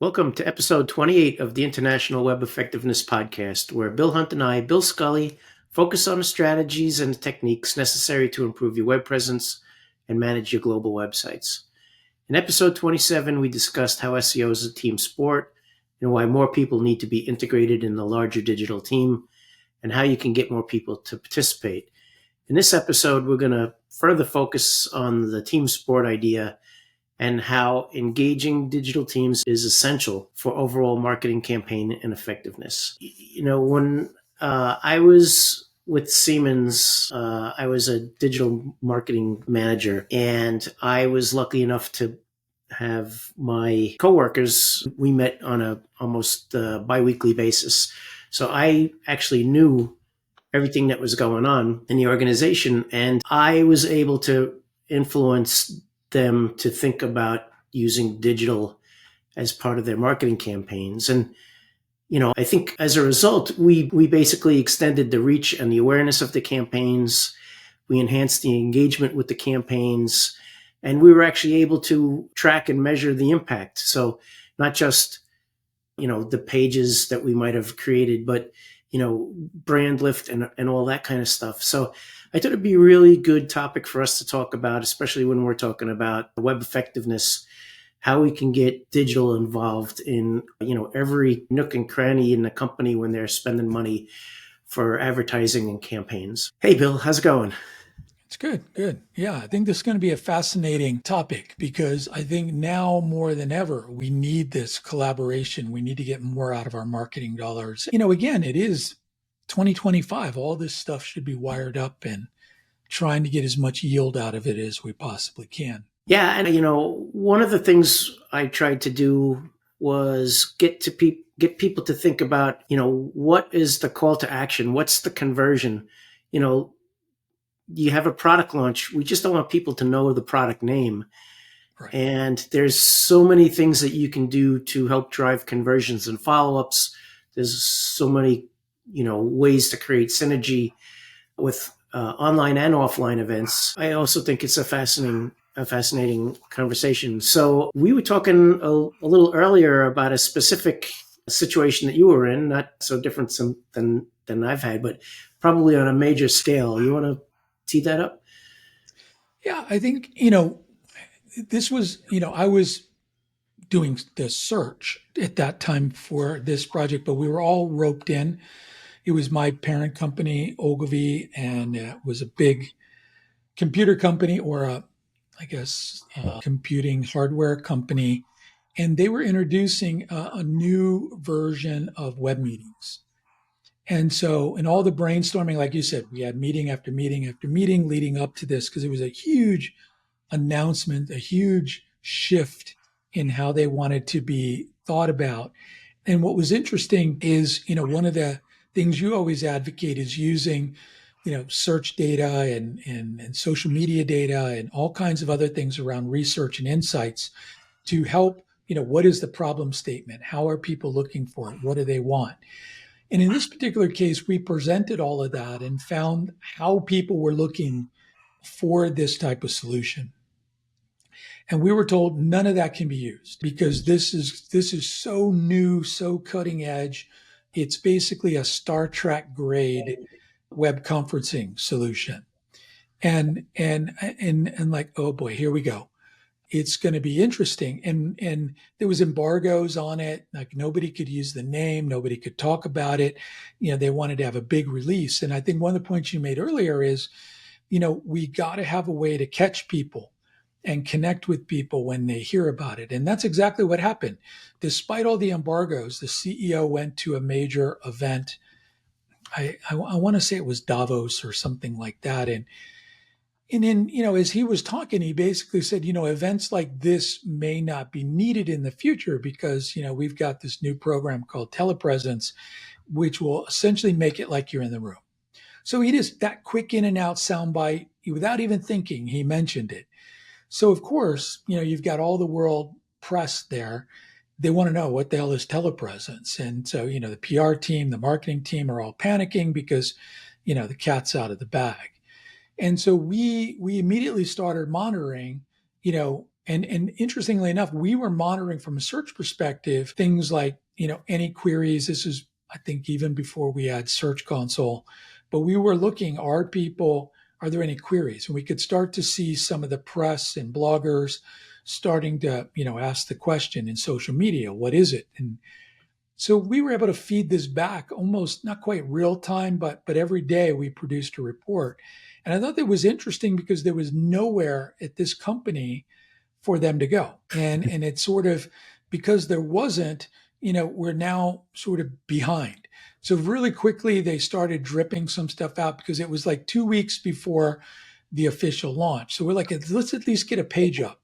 Welcome to episode 28 of the International Web Effectiveness Podcast, where Bill Hunt and I, Bill Scully, focus on the strategies and the techniques necessary to improve your web presence and manage your global websites. In episode 27, we discussed how SEO is a team sport and why more people need to be integrated in the larger digital team and how you can get more people to participate. In this episode, we're going to further focus on the team sport idea and how engaging digital teams is essential for overall marketing campaign and effectiveness. When I was with Siemens, I was a digital marketing manager, and I was lucky enough to have my coworkers, we met on a almost biweekly basis. So I actually knew everything that was going on in the organization, and I was able to influence them to think about using digital as part of their marketing campaigns. And, I think as a result, we basically extended the reach and the awareness of the campaigns. We enhanced the engagement with the campaigns, and we were actually able to track and measure the impact. So not just, the pages that we might have created, but, brand lift and all that kind of stuff. So I thought it'd be a really good topic for us to talk about, especially when we're talking about web effectiveness, how we can get digital involved in, every nook and cranny in the company when they're spending money for advertising and campaigns. Hey, Bill, how's it going? It's good, good. Yeah, I think this is going to be a fascinating topic because I think now more than ever, we need this collaboration. We need to get more out of our marketing dollars. Again, it is 2025. All this stuff should be wired up and trying to get as much yield out of it as we possibly can. Yeah, and one of the things I tried to do was get people to think about, what is the call to action? What's the conversion? You have a product launch. We just don't want people to know the product name. Right. And there's so many things that you can do to help drive conversions and follow-ups. There's so many, ways to create synergy with online and offline events. I also think it's a fascinating conversation. So we were talking a little earlier about a specific situation that you were in, not so different than I've had, but probably on a major scale. You want to tee that up? Yeah, I think, this was, I was doing the search at that time for this project, but we were all roped in. It was my parent company, Ogilvy, and it was a big computer company or computing hardware company. And they were introducing a new version of web meetings. And so, in all the brainstorming, like you said, we had meeting after meeting after meeting leading up to this because it was a huge announcement, a huge shift in how they wanted to be thought about. And what was interesting is, one of the things you always advocate is using, search data and social media data and all kinds of other things around research and insights to help, what is the problem statement? How are people looking for it? What do they want? And in this particular case, we presented all of that and found how people were looking for this type of solution. And we were told none of that can be used because this is so new, so cutting edge. It's basically a Star Trek grade web conferencing solution. And like, oh boy, here we go. It's going to be interesting. And there was embargoes on it. Like nobody could use the name. Nobody could talk about it. They wanted to have a big release. And I think one of the points you made earlier is, we got to have a way to catch people and connect with people when they hear about it. And that's exactly what happened. Despite all the embargoes, the CEO went to a major event. I want to say it was Davos or something like that. And then, as he was talking, he basically said, events like this may not be needed in the future because, we've got this new program called telepresence, which will essentially make it like you're in the room. So he just that quick in and out soundbite without even thinking, he mentioned it. So of course, you've got all the world press there. They want to know what the hell is telepresence. And so, the PR team, the marketing team are all panicking because, the cat's out of the bag. And so we immediately started monitoring, And interestingly enough, we were monitoring from a search perspective things like, any queries. This is, I think, even before we had Search Console, but we were looking, are there any queries? And we could start to see some of the press and bloggers starting to, ask the question in social media, what is it? And so we were able to feed this back almost not quite real time, but every day we produced a report. And I thought that was interesting because there was nowhere at this company for them to go. And it's sort of because there wasn't, we're now sort of behind. So really quickly they started dripping some stuff out because it was like 2 weeks before the official launch. So we're like, let's at least get a page up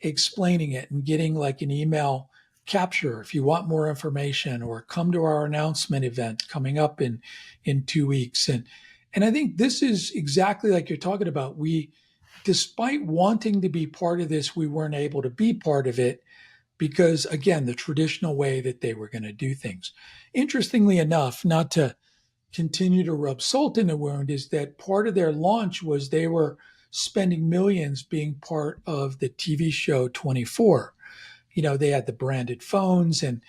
explaining it and getting like an email capture if you want more information, or come to our announcement event coming up in 2 weeks. And I think this is exactly like you're talking about. We, despite wanting to be part of this, we weren't able to be part of it because, again, the traditional way that they were going to do things. Interestingly enough, not to continue to rub salt in the wound, is that part of their launch was they were spending millions being part of the TV show 24. They had the branded phones, and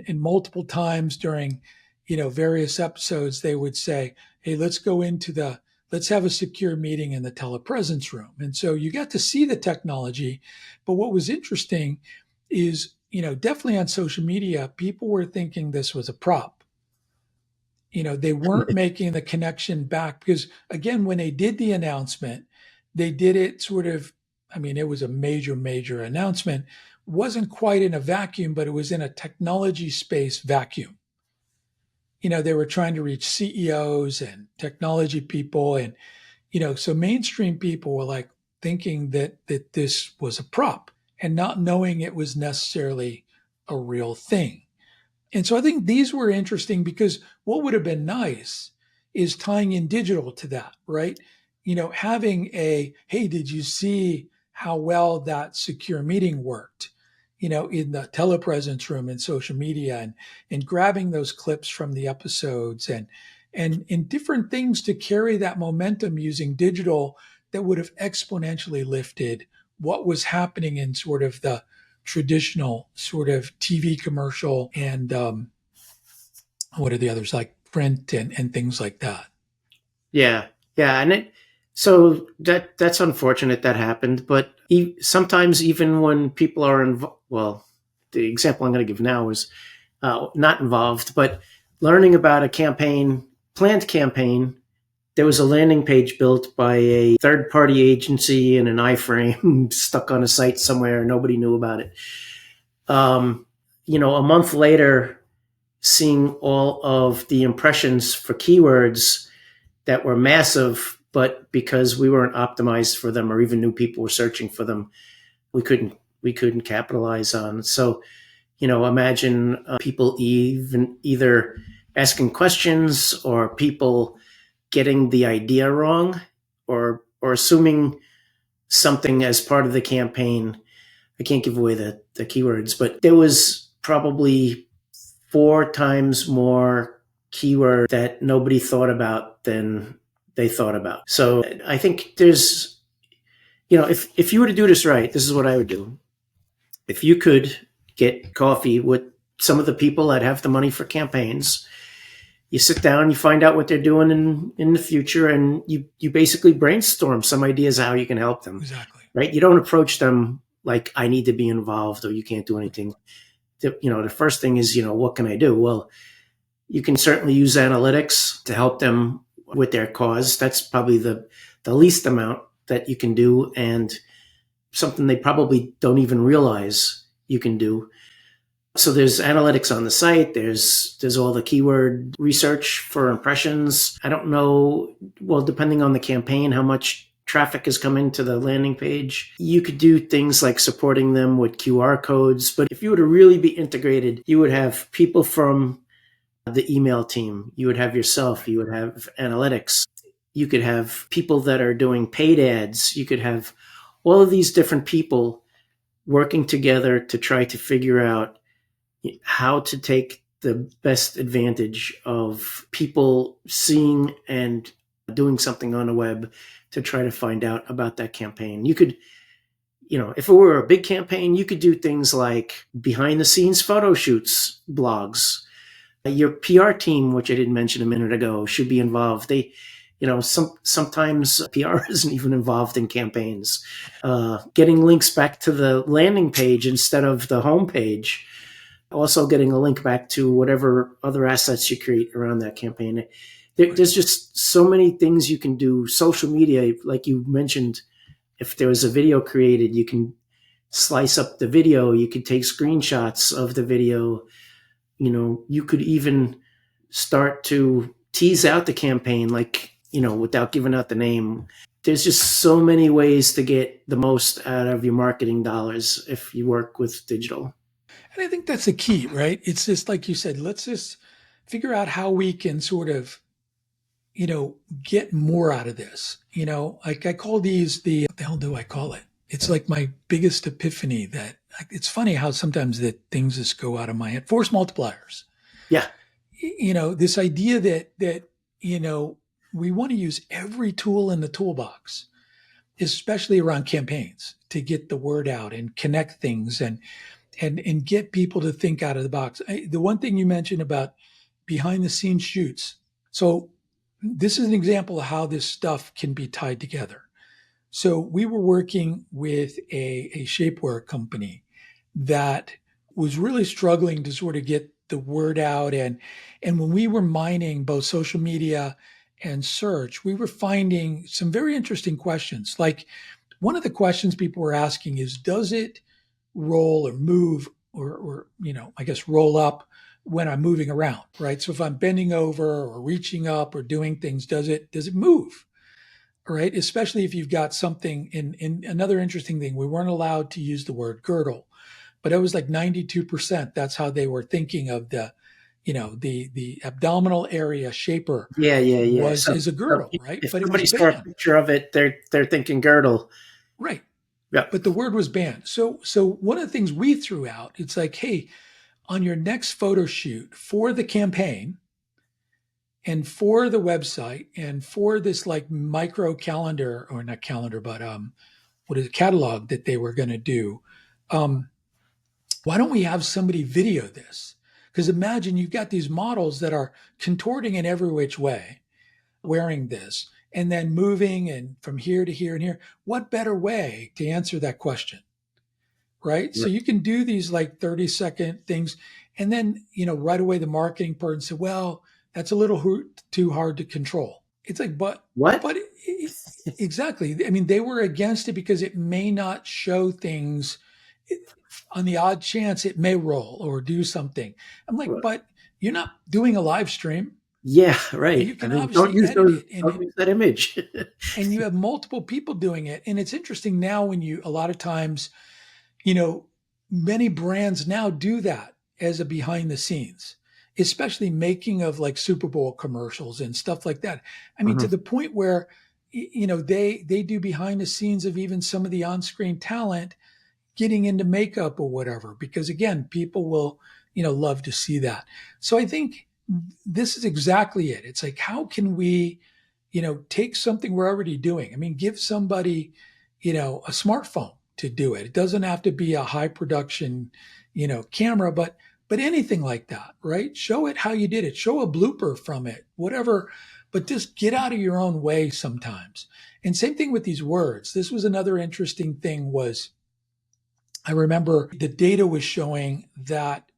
multiple times during, various episodes, they would say, hey, let's have a secure meeting in the telepresence room. And so you got to see the technology. But what was interesting is, definitely on social media, people were thinking this was a prop. They weren't making the connection back because, again, when they did the announcement, they did it sort of, it was a major, major announcement. Wasn't quite in a vacuum, but it was in a technology space vacuum. They were trying to reach CEOs and technology people. And, so mainstream people were like thinking that this was a prop and not knowing it was necessarily a real thing. And so I think these were interesting because what would have been nice is tying in digital to that, right? Having hey, did you see how well that secure meeting worked? In the telepresence room and social media, and grabbing those clips from the episodes and different things to carry that momentum using digital that would have exponentially lifted what was happening in sort of the traditional sort of TV commercial and what are the others, like print and things like that. Yeah, yeah, and so that's unfortunate that happened. But sometimes even when people are involved, well, the example I'm going to give now is not involved, but learning about a planned campaign. There was a landing page built by a third-party agency in an iframe stuck on a site somewhere. Nobody knew about it. A month later, seeing all of the impressions for keywords that were massive, but because we weren't optimized for them or even knew people were searching for them, we couldn't capitalize on. So, imagine people either asking questions or people getting the idea wrong or assuming something as part of the campaign. I can't give away the keywords, but there was probably 4 times more keyword that nobody thought about than they thought about. So I think there's, if you were to do this right, this is what I would do. If you could get coffee with some of the people that have the money for campaigns, you sit down, you find out what they're doing in the future, and you basically brainstorm some ideas how you can help them. Exactly. Right? You don't approach them like, I need to be involved or you can't do anything. The first thing is, what can I do? Well, you can certainly use analytics to help them with their cause. That's probably the least amount that you can do, and something they probably don't even realize you can do. So there's analytics on the site. There's all the keyword research for impressions. I don't know, well, depending on the campaign, how much traffic has come into the landing page. You could do things like supporting them with QR codes. But if you were to really be integrated, you would have people from the email team. You would have yourself. You would have analytics. You could have people that are doing paid ads. You could have all of these different people working together to try to figure out how to take the best advantage of people seeing and doing something on the web to try to find out about that campaign. You could if it were a big campaign, you could do things like behind the scenes photo shoots, blogs. Your PR team, which I didn't mention a minute ago, should be involved. Sometimes PR isn't even involved in campaigns. Getting links back to the landing page instead of the home page. Also, getting a link back to whatever other assets you create around that campaign. There's just so many things you can do. Social media, like you mentioned, if there was a video created, you can slice up the video. You could take screenshots of the video. You could even start to tease out the campaign, like, without giving out the name. There's just so many ways to get the most out of your marketing dollars if you work with digital. And I think that's the key, right? It's just like you said, let's just figure out how we can sort of, get more out of this. Like I call these what the hell do I call it? It's like my biggest epiphany that it's funny how sometimes that things just go out of my head. Force multipliers. Yeah. This idea that, we want to use every tool in the toolbox, especially around campaigns, to get the word out and connect things and get people to think out of the box. The one thing you mentioned about behind the scenes shoots. So this is an example of how this stuff can be tied together. So we were working with a shapewear company that was really struggling to sort of get the word out. And when we were mining both social media and search, we were finding some very interesting questions. Like one of the questions people were asking is, does it roll or move or I guess roll up when I'm moving around, right? So if I'm bending over or reaching up or doing things, does it move? Right? Especially if you've got something in another interesting thing, we weren't allowed to use the word girdle, but it was like 92%. That's how they were thinking of the abdominal area shaper Yeah. So, is a girdle, right? if But it was somebody saw a banned. picture of it, they're thinking girdle. Right. Yeah. But the word was banned. So one of the things we threw out, it's like, hey, on your next photo shoot for the campaign and for the website and for this like micro calendar, or not calendar, but what is it, catalog that they were going to do, why don't we have somebody video this? Because imagine you've got these models that are contorting in every which way, wearing this, and then moving and from here to here and here. What better way to answer that question? Right. So Right. you can do these like 30-second things. And then, right away, the marketing person said, well, that's a little too hard to control. It's like, What? but exactly. I mean, they were against it because it may not show things on the odd chance it may roll or do something. I'm like, but you're not doing a live stream. Yeah, right. You I can mean, don't obviously use edit those. it and Don't use that image. you have multiple people doing it. And it's interesting now when a lot of times, many brands now do that as a behind the scenes, especially making of like Super Bowl commercials and stuff like that. I mean, to Mhm. the point where, they do behind the scenes of even some of the on-screen talent getting into makeup or whatever, because again, people will, love to see that. So I think this is exactly it. It's like, how can we, take something we're already doing? I mean, give somebody, a smartphone to do it. It doesn't have to be a high production, camera, but anything like that, right? Show it how you did it. Show a blooper from it, whatever, but just get out of your own way sometimes. And same thing with these words. This was another interesting thing was I remember the data was showing that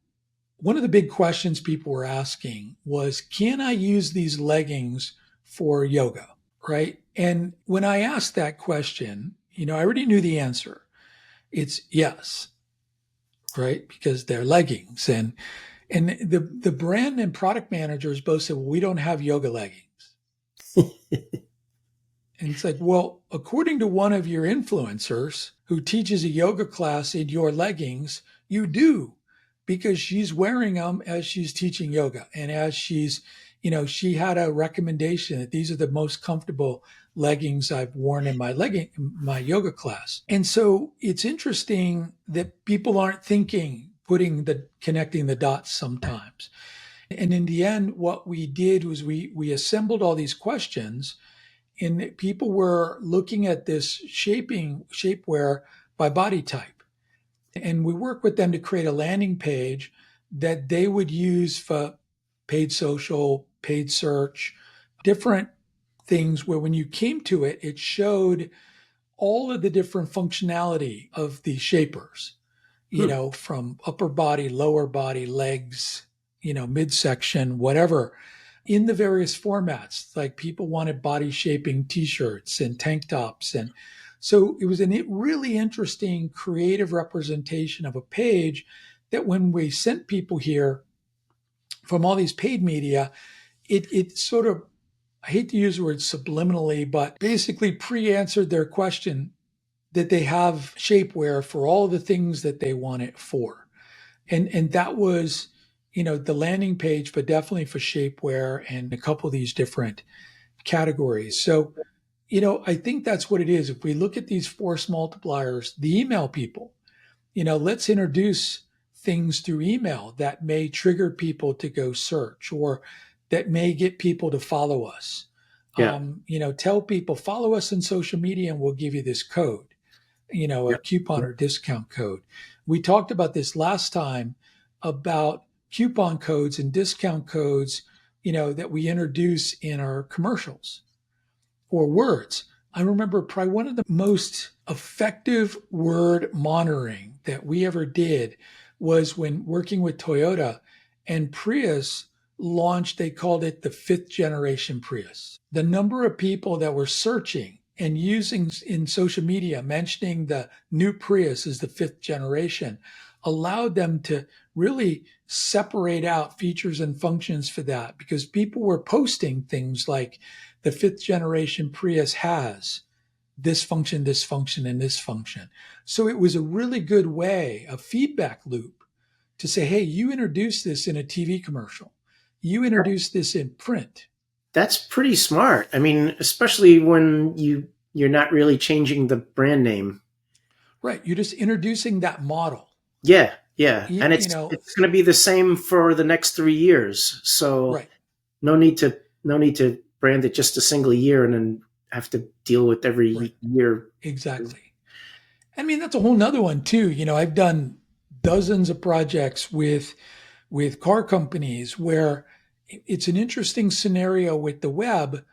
one of the big questions people were asking was, can I use these leggings for yoga? Right. And when I asked that question, I already knew the answer. It's yes. Right. Because they're leggings. And the brand and product managers both said, well, we don't have yoga leggings. And it's like, well, according to one of your influencers who teaches a yoga class in your leggings, you do, because she's wearing them as she's teaching yoga. And as she had a recommendation that these are the most comfortable leggings I've worn in my yoga class. And so it's interesting that people aren't connecting the dots sometimes. And in the end, what we did was we assembled all these questions, and people were looking at this shapewear, by body type. And we work with them to create a landing page that they would use for paid social, paid search, different things where when you came to it, it showed all of the different functionality of the shapers, Hmm. from upper body, lower body, legs, midsection, whatever, in the various formats. Like people wanted body shaping t-shirts and tank tops. And so it was a really interesting creative representation of a page that when we sent people here from all these paid media, it sort of, I hate to use the word subliminally, but basically pre-answered their question that they have shapewear for all the things that they want it for. And that was, the landing page, but definitely for shapewear and a couple of these different categories. So, I think that's what it is. If we look at these force multipliers, the email people, let's introduce things through email that may trigger people to go search or that may get people to follow us. Yeah. Tell people, follow us on social media and we'll give you this code, Yeah. a coupon Yeah. or discount code. We talked about this last time about coupon codes and discount codes, that we introduce in our commercials or words. I remember probably one of the most effective word monitoring that we ever did was when working with Toyota and Prius launched, they called it the fifth generation Prius. The number of people that were searching and using in social media, mentioning the new Prius as the fifth generation, allowed them to really separate out features and functions for that because people were posting things like the fifth generation Prius has this function, and this function. So it was a really good way, a feedback loop to say, hey, you introduced this in a TV commercial. You introduced this in print. That's pretty smart. I mean, especially when you're not really changing the brand name. Right. You're just introducing that model. Yeah, yeah, You, and you it's know, it's going to be the same for the next 3 years. So right. no need to brand it just a single year and then have to deal with Right. every year. Exactly. I mean, that's a whole nother one too. I've done dozens of projects with car companies where it's an interesting scenario with the web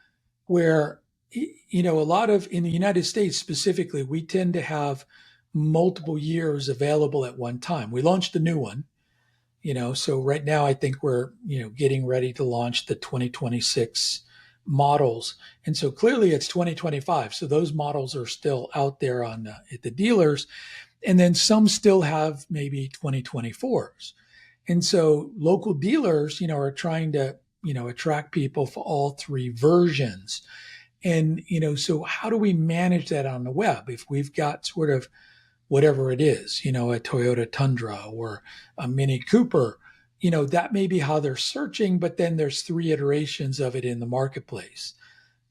where a lot of in the United States specifically, we tend to have multiple years available at one time. We launched a new one, so right now I think we're getting ready to launch the 2026 models, and so clearly it's 2025. So those models are still out there on at the dealers, and then some still have maybe 2024s. And so local dealers, are trying to, attract people for all three versions. And, so how do we manage that on the web? If we've got sort of whatever it is, a Toyota Tundra or a Mini Cooper, that may be how they're searching, but then there's three iterations of it in the marketplace.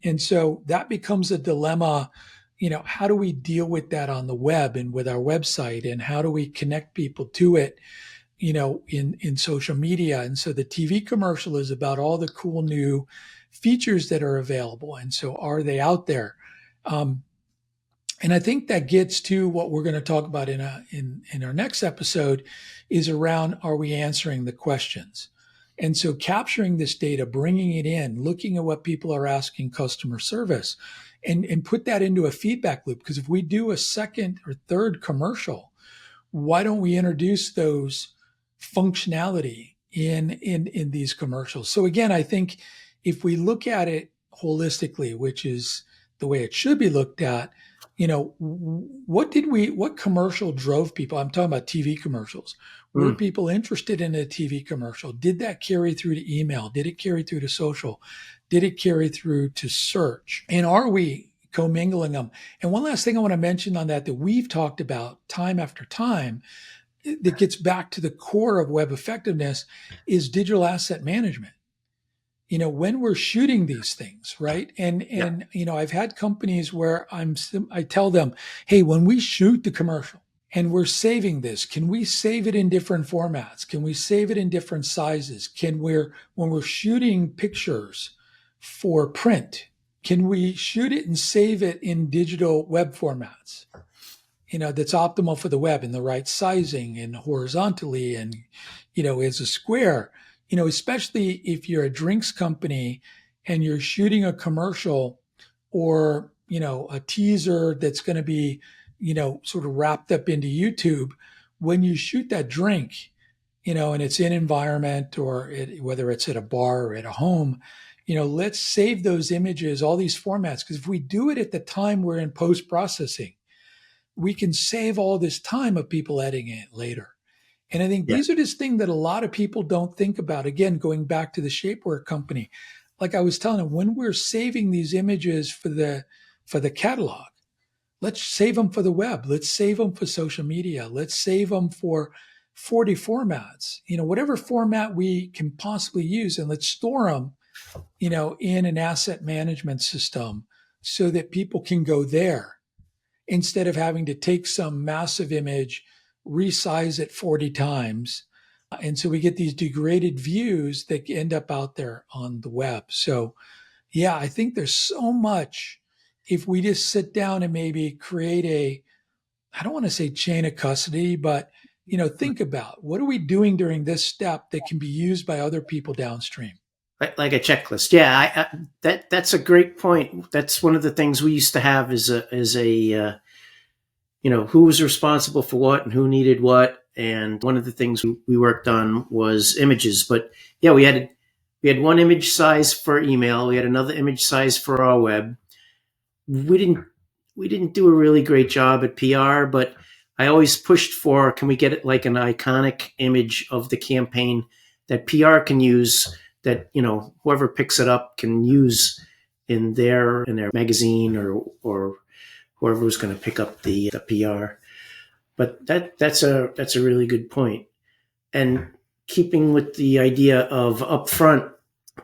And so that becomes a dilemma. How do we deal with that on the web and with our website? And how do we connect people to it, in social media? And so the TV commercial is about all the cool new features that are available. And so are they out there? Um, and I think that gets to what we're going to talk about in our next episode is around, are we answering the questions? And so capturing this data, bringing it in, looking at what people are asking customer service, and put that into a feedback loop. Because if we do a second or third commercial, why don't we introduce those functionality in these commercials? So again, I think if we look at it holistically, which is the way it should be looked at, what commercial drove people? I'm talking about TV commercials. Were Mm. people interested in a TV commercial? Did that carry through to email? Did it carry through to social? Did it carry through to search? And are we commingling them? And one last thing I want to mention on that we've talked about time after time that gets back to the core of web effectiveness is digital asset management. When we're shooting these things, right? And Yeah. I've had companies where I tell them, hey, when we shoot the commercial and we're saving this, can we save it in different formats? Can we save it in different sizes? When we're shooting pictures for print, can we shoot it and save it in digital web formats? that's optimal for the web and the right sizing and horizontally and, as a square, especially if you're a drinks company and you're shooting a commercial or, a teaser that's going to be, sort of wrapped up into YouTube. When you shoot that drink, and it's in environment or whether it's at a bar or at a home, let's save those images, all these formats, because if we do it at the time we're in post processing, we can save all this time of people editing it later. And I think Yeah. these are this thing that a lot of people don't think about. Again, going back to the shapewear company, like I was telling them, when we're saving these images for the catalog, let's save them for the web. Let's save them for social media. Let's save them for 40 formats, whatever format we can possibly use, and let's store them, in an asset management system so that people can go there instead of having to take some massive image, resize it 40 times. And so we get these degraded views that end up out there on the web. So, yeah, I think there's so much if we just sit down and maybe create I don't want to say chain of custody, but, think about what are we doing during this step that can be used by other people downstream? Like a checklist. Yeah, that's a great point. That's one of the things we used to have is a who was responsible for what and who needed what. And one of the things we worked on was images. But yeah, we had one image size for email. We had another image size for our web. We didn't do a really great job at PR, but I always pushed for, can we get it like an iconic image of the campaign that PR can use, that whoever picks it up can use in their magazine or whoever was going to pick up the PR. But that's a really good point. And keeping with the idea of upfront,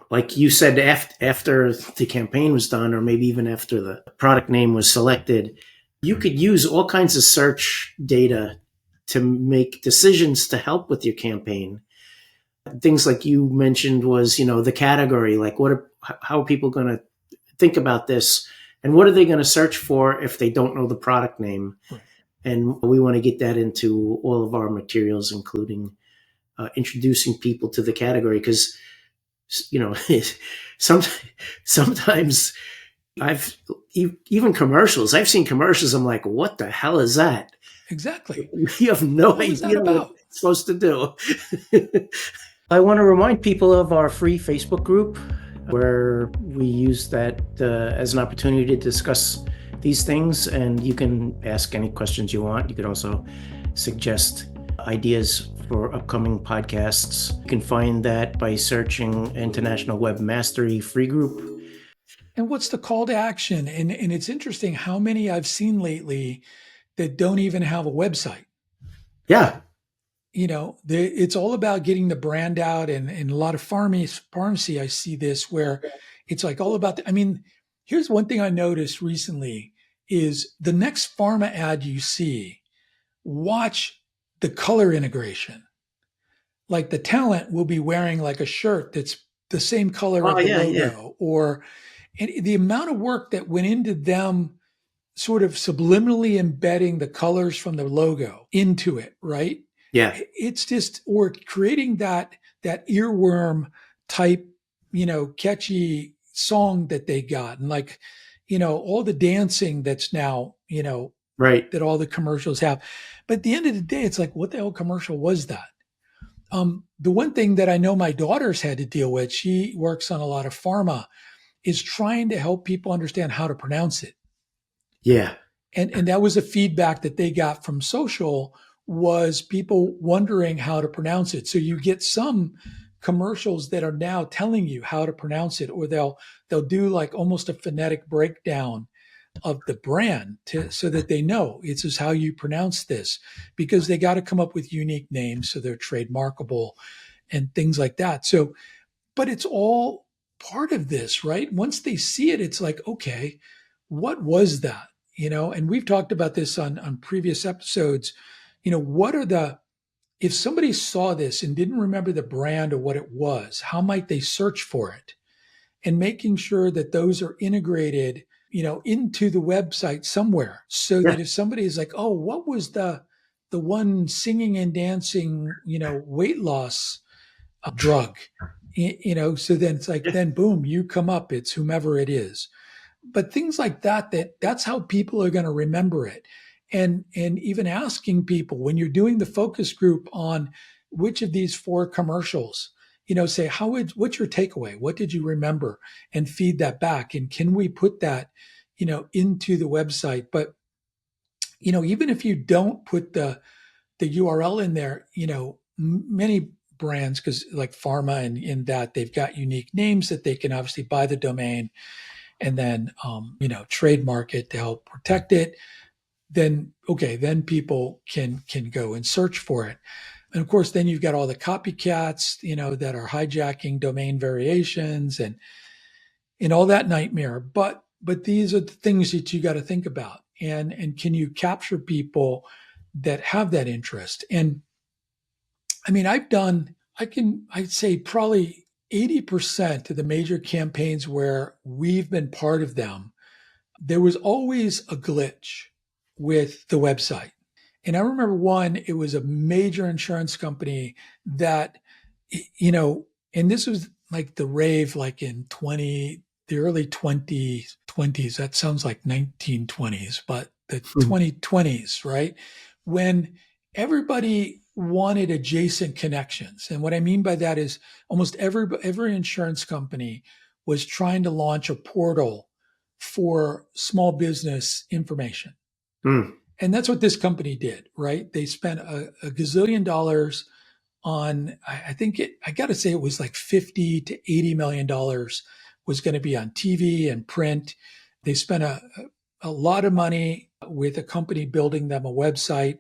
like you said, after the campaign was done, or maybe even after the product name was selected, you could use all kinds of search data to make decisions to help with your campaign. Things like you mentioned was, the category, like how are people going to think about this, and what are they going to search for if they don't know the product name? Right. And we want to get that into all of our materials, including introducing people to the category, because sometimes even commercials. I've seen commercials. I'm like, what the hell is that? Exactly. You have no What was that idea what about? it's supposed to do. I want to remind people of our free Facebook group, where we use that as an opportunity to discuss these things, and you can ask any questions you want. You can also suggest ideas for upcoming podcasts. You can find that by searching International Web Mastery Free Group. And what's the call to action? And it's interesting how many I've seen lately that don't even have a website. Yeah. It's all about getting the brand out, and a lot of pharmacy, I see this where it's like all about, here's one thing I noticed recently is the next pharma ad you see, watch the color integration. Like the talent will be wearing like a shirt that's the same color of the logo, or and the amount of work that went into them sort of subliminally embedding the colors from the logo into it, right? Yeah. It's just, or creating that earworm type, catchy song that they got, and like, all the dancing that's now, Right. that all the commercials have. But at the end of the day, it's like, what the hell commercial was that? The one thing that I know my daughter's had to deal with, she works on a lot of pharma, is trying to help people understand how to pronounce it. Yeah. And that was a feedback that they got from social, was people wondering how to pronounce it. So you get some commercials that are now telling you how to pronounce it, or they'll do like almost a phonetic breakdown of the brand so that they know this is how you pronounce this, because they got to come up with unique names so they're trademarkable and things like that. So, but it's all part of this, right? Once they see it, it's like, okay, what was that? And we've talked about this on previous episodes. If somebody saw this and didn't remember the brand or what it was, how might they search for it? And making sure that those are integrated, into the website somewhere, so Yeah. that if somebody is like, oh, what was the one singing and dancing, weight loss drug, so then it's like, Yeah. then boom, you come up, it's whomever it is. But things like that's how people are going to remember it. And even asking people when you're doing the focus group on which of these four commercials, say, what's your takeaway? What did you remember? And feed that back. And can we put that, into the website? But, even if you don't put the URL in there, many brands, because like pharma and in that they've got unique names that they can obviously buy the domain and then trademark it to help protect it. Then okay, then people can go and search for it. And of course, then you've got all the copycats, that are hijacking domain variations and all that nightmare. But these are the things that you got to think about. And can you capture people that have that interest? And I mean, I'd say probably 80% of the major campaigns where we've been part of them, there was always a glitch with the website. And I remember one, it was a major insurance company that, you know, and this was like the rave, like in the early 2020s. That sounds like 1920s, but the Hmm. 2020s, right? When everybody wanted adjacent connections. And what I mean by that is almost every insurance company was trying to launch a portal for small business information. Hmm. And that's what this company did, right? They spent a gazillion dollars on, I think I got to say it was like 50 to $80 million was going to be on TV and print. They spent a lot of money with a company building them a website.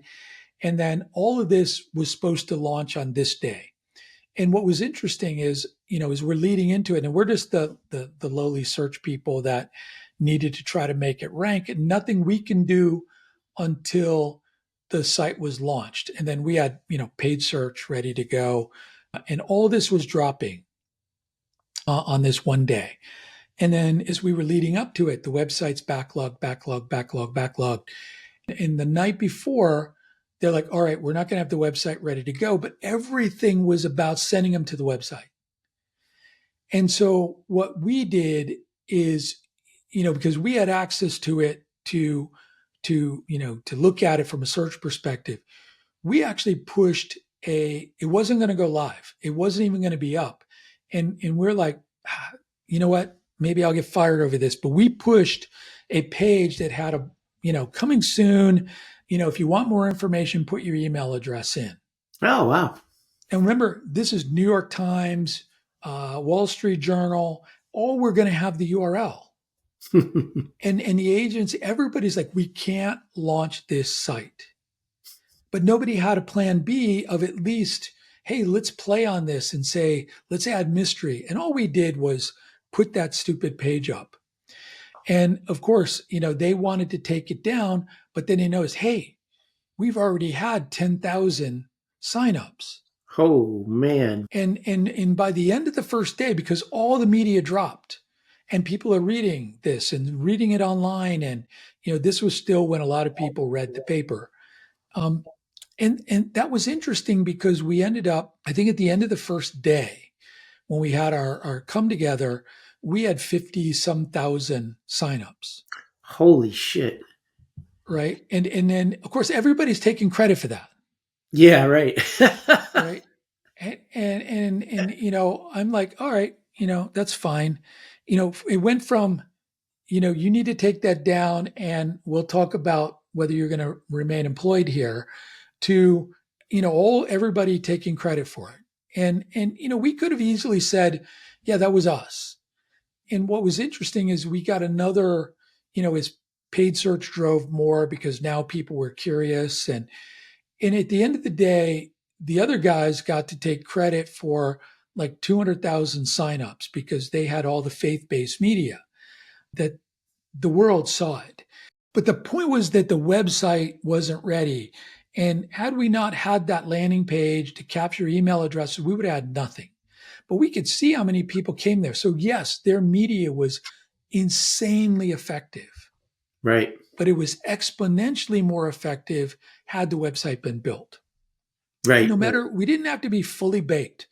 And then all of this was supposed to launch on this day. And what was interesting is, as we're leading into it, and we're just the lowly search people that needed to try to make it rank, and nothing we can do until the site was launched. And then we had, paid search ready to go. And all this was dropping on this one day. And then as we were leading up to it, the website's backlog. And the night before, they're like, all right, we're not going to have the website ready to go. But everything was about sending them to the website. And so what we did is, because we had access to it to look at it from a search perspective, we actually pushed it wasn't going to go live. It wasn't even going to be up. And we're like, you know what? Maybe I'll get fired over this. But we pushed a page that had coming soon. If you want more information, put your email address in. Oh, wow. And remember, this is New York Times, Wall Street Journal. All we're going to have the URL. And the agents, everybody's like, we can't launch this site. But nobody had a plan B of at least, hey, let's play on this and say, let's add mystery. And all we did was put that stupid page up. And of course, they wanted to take it down, but then they noticed, hey, we've already had 10,000 signups. Oh, man. And by the end of the first day, because all the media dropped and people are reading this and reading it online, and this was still when a lot of people read the paper. And that was interesting because we ended up, I think at the end of the first day, when we had our come together, we had 50 some thousand signups. Holy shit. Right. And then of course everybody's taking credit for that. Yeah, right. Right. And I'm like, all right, that's fine. It went from, you need to take that down and we'll talk about whether you're going to remain employed here, to, everybody taking credit for it. And we could have easily said, yeah, that was us. And what was interesting is we got another, as paid search drove more because now people were curious. And at the end of the day, the other guys got to take credit for like 200,000 signups because they had all the faith-based media that the world saw it. But the point was that the website wasn't ready. And had we not had that landing page to capture email addresses, we would have had nothing. But we could see how many people came there. So yes, their media was insanely effective, Right. but it was exponentially more effective had the website been built. And no Right. Right. matter, we didn't have to be fully baked.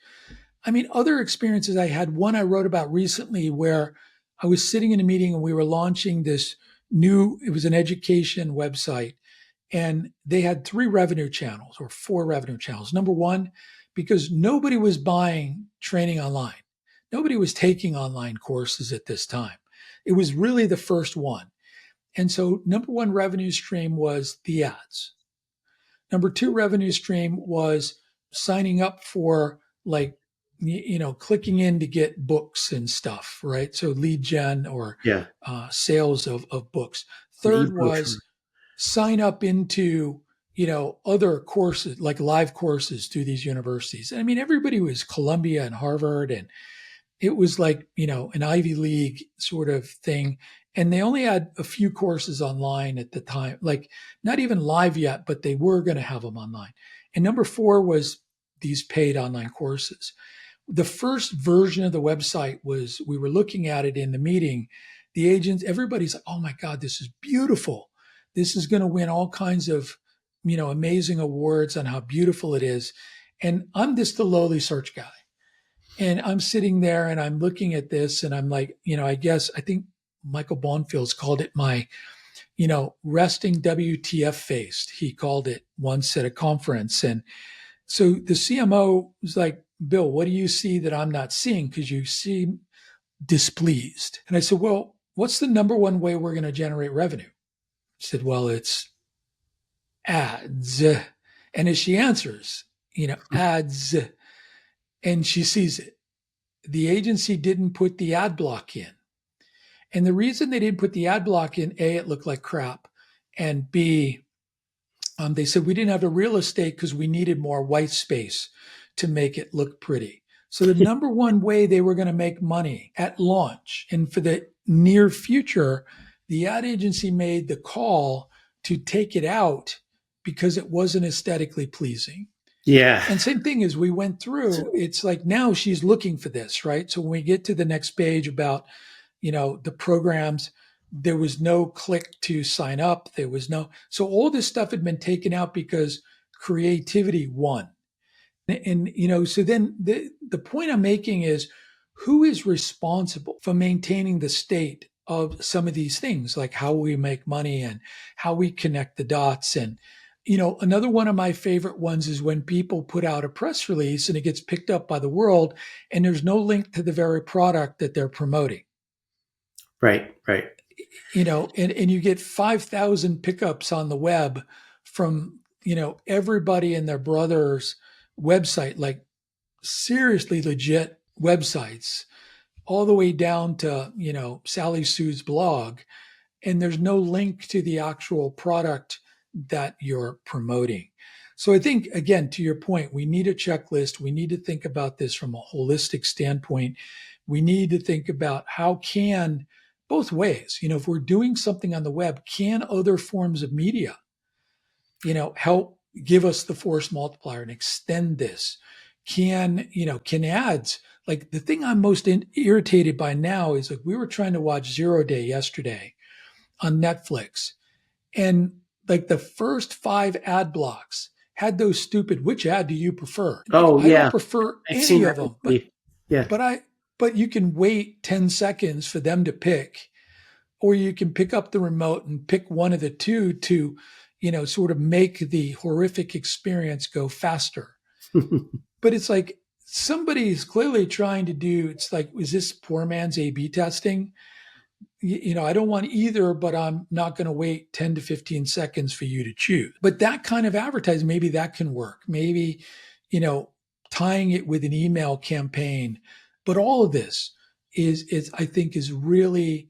I mean, other experiences I had, one I wrote about recently where I was sitting in a meeting and we were launching this new, it was an education website, and they had 3 revenue channels or 4 revenue channels. Number one, because nobody was buying training online. Nobody was taking online courses at this time. It was really the first one. And so number one revenue stream was the ads. Number two revenue stream was signing up for, like, clicking in to get books and stuff, right? So lead gen or Yeah. sales of books. The Third e-brochure. was sign up into, other courses, like live courses through these universities. I mean, everybody was Columbia and Harvard, and it was like, an Ivy League sort of thing. And they only had a few courses online at the time, like not even live yet, but they were going to have them online. And number four was these paid online courses. The first version of the website was, we were looking at it in the meeting. The agents, everybody's like, oh my God, this is beautiful. This is going to win all kinds of, amazing awards on how beautiful it is. And I'm just the lowly search guy. And I'm sitting there and I'm looking at this and I'm like, I think Michael Bonfield's called it my, resting WTF face. He called it once at a conference. And so the CMO was like, Bill, what do you see that I'm not seeing? Because you seem displeased. And I said, well, what's the number one way we're going to generate revenue? He said, well, it's ads. And as she answers, ads, and she sees it, the agency didn't put the ad block in. And the reason they didn't put the ad block in, A, it looked like crap. And B, they said we didn't have the real estate because we needed more white space to make it look pretty. So the number one way they were going to make money at launch and for the near future, the ad agency made the call to take it out because it wasn't aesthetically pleasing. Yeah. And same thing as we went through, it's like now she's looking for this, right? So when we get to the next page about, the programs, there was no click to sign up. There was no, so all this stuff had been taken out because creativity won. And, so then the point I'm making is, who is responsible for maintaining the state of some of these things, like how we make money and how we connect the dots. And, another one of my favorite ones is when people put out a press release and it gets picked up by the world and there's no link to the very product that they're promoting. Right. Right. And you get 5,000 pickups on the web from, everybody and their brother's website, like seriously legit websites, all the way down to, Sally Sue's blog. And there's no link to the actual product that you're promoting. So I think, again, to your point, we need a checklist. We need to think about this from a holistic standpoint. We need to think about how can, both ways, if we're doing something on the web, can other forms of media, help give us the force multiplier and extend this? Can ads, like the thing I'm most irritated by now is, like, we were trying to watch Zero Day yesterday on Netflix, and like the first 5 ad blocks had those stupid, which ad do you prefer? Like, Oh I don't yeah. prefer I've any seen of that them, movie. Yeah. but you can wait 10 seconds for them to pick, or you can pick up the remote and pick one of the two to, sort of make the horrific experience go faster. But it's like somebody's clearly trying to do, it's like, is this poor man's A/B testing? I don't want either, but I'm not going to wait 10 to 15 seconds for you to choose. But that kind of advertising, maybe that can work. Maybe, tying it with an email campaign. But all of this is I think is really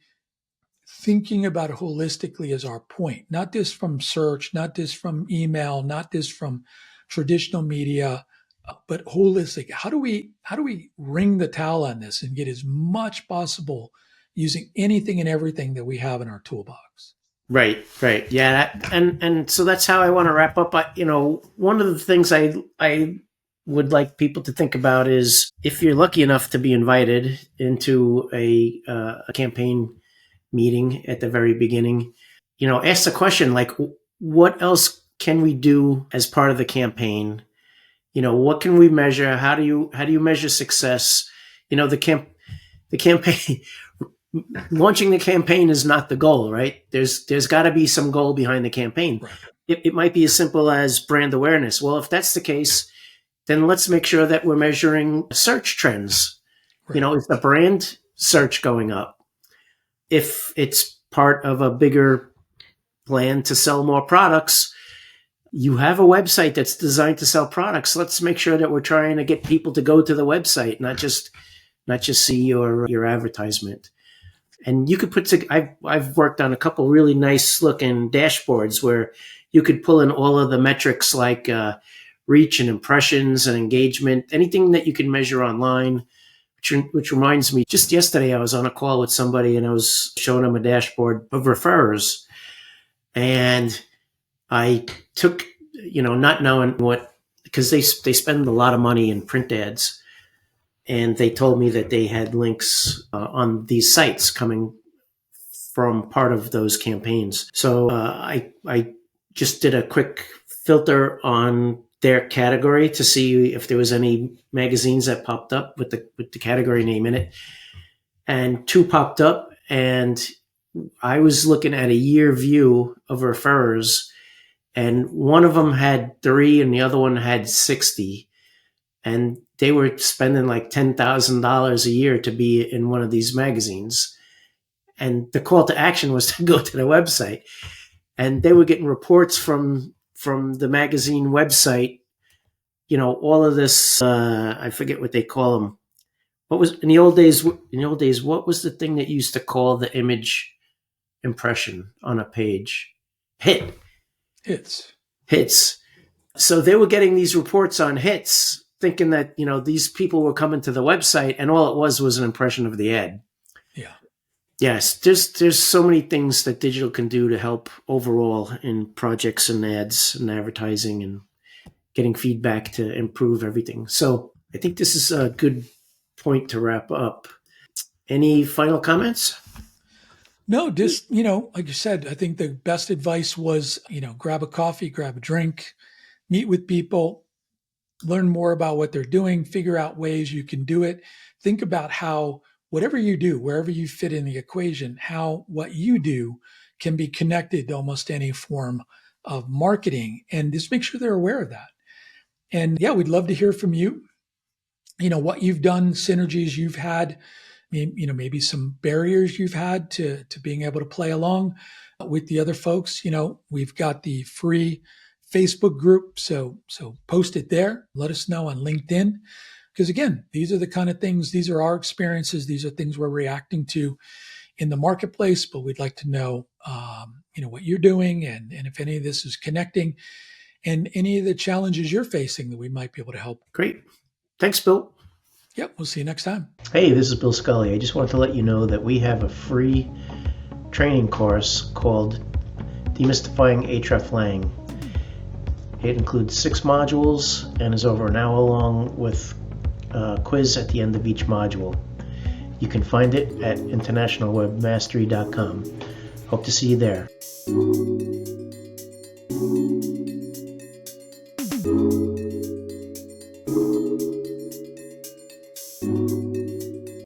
thinking about it holistically as our point, not just from search, not just from email, not just from traditional media, but holistic. How do we wring the towel on this and get as much possible using anything and everything that we have in our toolbox? Right. Right. Yeah. And so that's how I want to wrap up. One of the things I would like people to think about is, if you're lucky enough to be invited into a campaign meeting at the very beginning. Ask the question like, what else can we do as part of the campaign? What can we measure? How do you measure success? The campaign launching the campaign is not the goal, right? There's got to be some goal behind the campaign. Right. It might be as simple as brand awareness. Well, if that's the case, then let's make sure that we're measuring search trends. Right. Is the brand search going up? If it's part of a bigger plan to sell more products, you have a website that's designed to sell products. Let's make sure that we're trying to get people to go to the website, not just see your advertisement. And you could I've worked on a couple really nice looking dashboards where you could pull in all of the metrics like reach and impressions and engagement, anything that you can measure online. Which reminds me, just yesterday I was on a call with somebody and I was showing them a dashboard of referrers. And I took, not knowing because they spend a lot of money in print ads. And they told me that they had links on these sites coming from part of those campaigns. So I just did a quick filter on their category to see if there was any magazines that popped up with the category name in it. And 2 popped up, and I was looking at a year view of referrers, and one of them had 3 and the other one had 60. And they were spending like $10,000 a year to be in one of these magazines. And the call to action was to go to the website. And they were getting reports from the magazine website, all of this, I forget what they call them. What was in the old days, what was the thing that used to call the image impression on a page? Hits. So they were getting these reports on hits, thinking that, these people were coming to the website and all it was an impression of the ad. Yeah. Yes. There's so many things that digital can do to help overall in projects and ads and advertising and getting feedback to improve everything. So I think this is a good point to wrap up. Any final comments? No, just, like you said, I think the best advice was, grab a coffee, grab a drink, meet with people, learn more about what they're doing, figure out ways you can do it. Think about how whatever you do, wherever you fit in the equation, how what you do can be connected to almost any form of marketing, and just make sure they're aware of that. And yeah, we'd love to hear from you. What you've done, synergies you've had, maybe some barriers you've had to being able to play along with the other folks. We've got the free Facebook group, so post it there. Let us know on LinkedIn, because again, these are the kind of things. These are our experiences. These are things we're reacting to in the marketplace. But we'd like to know, what you're doing, and if any of this is connecting, and any of the challenges you're facing that we might be able to help. Great. Thanks, Bill. Yep. We'll see you next time. Hey, this is Bill Scully. I just wanted to let you know that we have a free training course called Demystifying hreflang. It includes 6 modules and is over an hour long with a quiz at the end of each module. You can find it at internationalwebmastery.com. Hope to see you there.